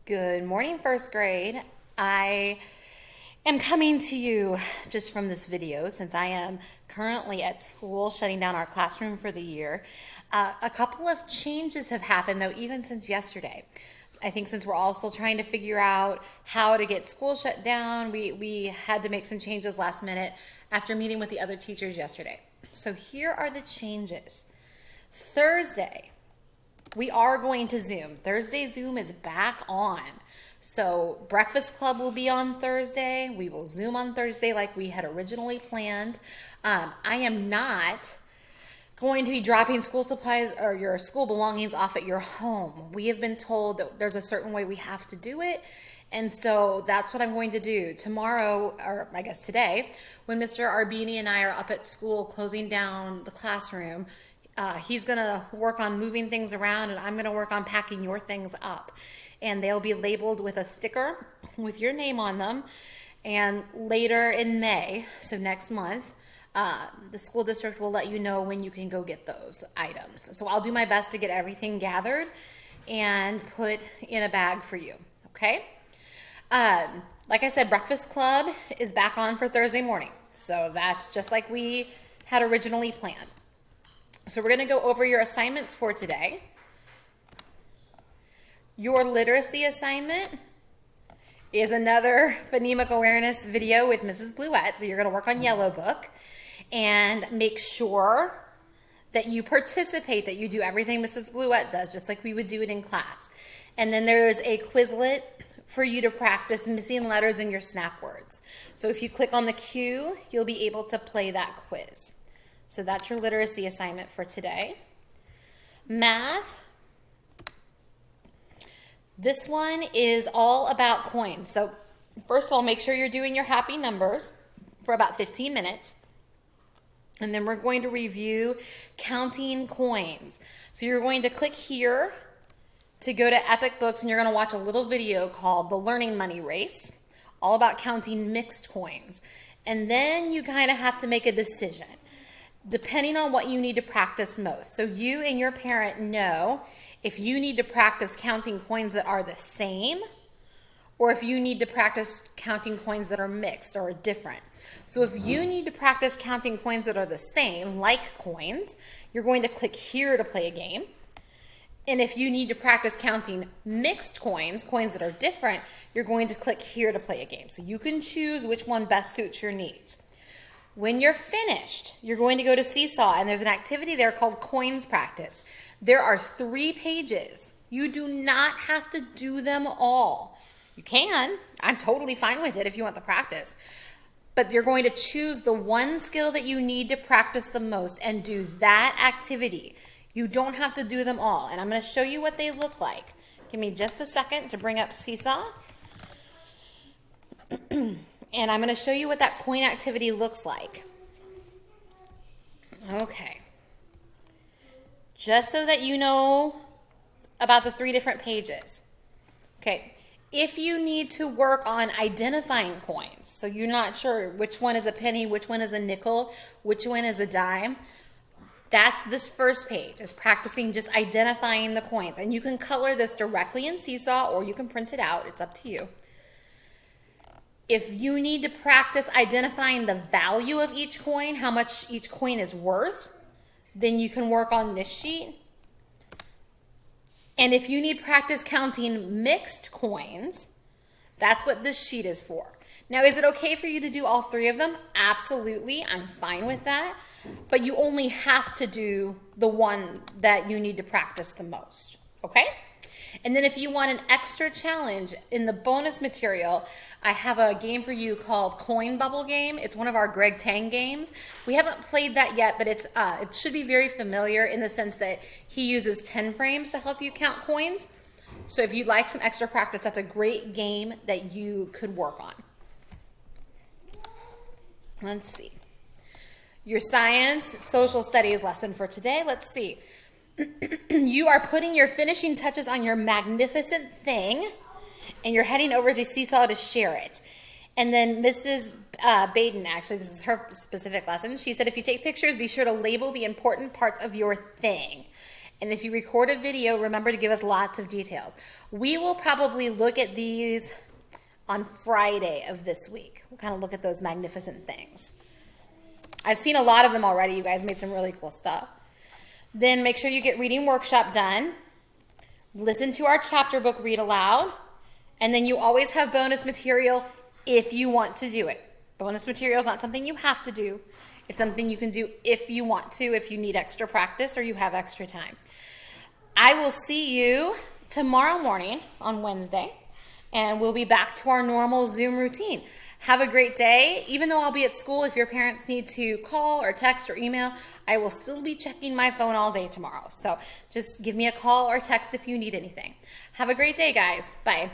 Good morning, first grade. I am coming to you just from this video since I am currently at school shutting down our classroom for the year. A couple of changes have happened though, even since yesterday. I think since we're all still trying to figure out how to get school shut down, we had to make some changes last minute after meeting with the other teachers yesterday. So here are the changes. Thursday, we are going to Zoom. Thursday Zoom is back on. So Breakfast Club will be on Thursday. We will Zoom on Thursday like we had originally planned. I am not going to be dropping school supplies or your school belongings off at your home. We have been told that there's a certain way we have to do it. And so that's what I'm going to do tomorrow, or I guess today, when Mr. Arbini and I are up at school closing down the classroom. He's going to work on moving things around, and I'm going to work on packing your things up. And they'll be labeled with a sticker with your name on them. And later in May, so next month, the school district will let you know when you can go get those items. So I'll do my best to get everything gathered and put in a bag for you, okay? Like I said, Breakfast Club is back on for Thursday morning. So that's just like we had originally planned. So we're going to go over your assignments for today. Your literacy assignment is another phonemic awareness video with Mrs. Bluette. So you're going to work on Yellow Book and make sure that you participate, that you do everything Mrs. Bluette does, just like we would do it in class. And then there's a Quizlet for you to practice missing letters in your snap words. So if you click on the Q, you'll be able to play that quiz. So that's your literacy assignment for today. Math. This one is all about coins. So first of all, make sure you're doing your happy numbers for about 15 minutes. And then we're going to review counting coins. So you're going to click here to go to Epic Books, and you're going to watch a little video called The Learning Money Race, all about counting mixed coins. And then you kind of have to make a decision, depending on what you need to practice most. So you and your parent know if you need to practice counting coins that are the same, or if you need to practice counting coins that are mixed or different. So if you need to practice counting coins that are the same, like coins, you're going to click here to play a game. And if you need to practice counting mixed coins, coins that are different, you're going to click here to play a game. So you can choose which one best suits your needs. When you're finished, you're going to go to Seesaw, and there's an activity there called Coins Practice. There are 3 pages. You do not have to do them all. You can. I'm totally fine with it if you want the practice. But you're going to choose the one skill that you need to practice the most and do that activity. You don't have to do them all. And I'm going to show you what they look like. Give me just a second to bring up Seesaw. And I'm going to show you what that coin activity looks like. Okay. Just so that you know about the 3 different pages. Okay. If you need to work on identifying coins, so you're not sure which one is a penny, which one is a nickel, which one is a dime, that's this first page, is practicing just identifying the coins. And you can color this directly in Seesaw, or you can print it out. It's up to you. If you need to practice identifying the value of each coin, how much each coin is worth, then you can work on this sheet. And if you need practice counting mixed coins, that's what this sheet is for. Now, is it okay for you to do all 3 of them? Absolutely, I'm fine with that. But you only have to do the one that you need to practice the most, okay? And then if you want an extra challenge in the bonus material, I have a game for you called Coin Bubble Game. It's one of our Greg Tang games. We haven't played that yet, but it should be very familiar in the sense that he uses 10 frames to help you count coins. So if you'd like some extra practice, that's a great game that you could work on. Let's see. Your science social studies lesson for today. Let's see. You are putting your finishing touches on your magnificent thing, and you're heading over to Seesaw to share it. And then Mrs. Baden, actually, this is her specific lesson. She said, if you take pictures, be sure to label the important parts of your thing. And if you record a video, remember to give us lots of details. We will probably look at these on Friday of this week. We'll kind of look at those magnificent things. I've seen a lot of them already. You guys made some really cool stuff. Then make sure you get reading workshop done. Listen to our chapter book read aloud. And then you always have bonus material if you want to do it. Bonus material is not something you have to do. It's something you can do if you want to, if you need extra practice or you have extra time. I will see you tomorrow morning on Wednesday, and we'll be back to our normal Zoom routine. Have a great day. Even though I'll be at school, if your parents need to call or text or email, I will still be checking my phone all day tomorrow. So just give me a call or text if you need anything. Have a great day, guys. Bye.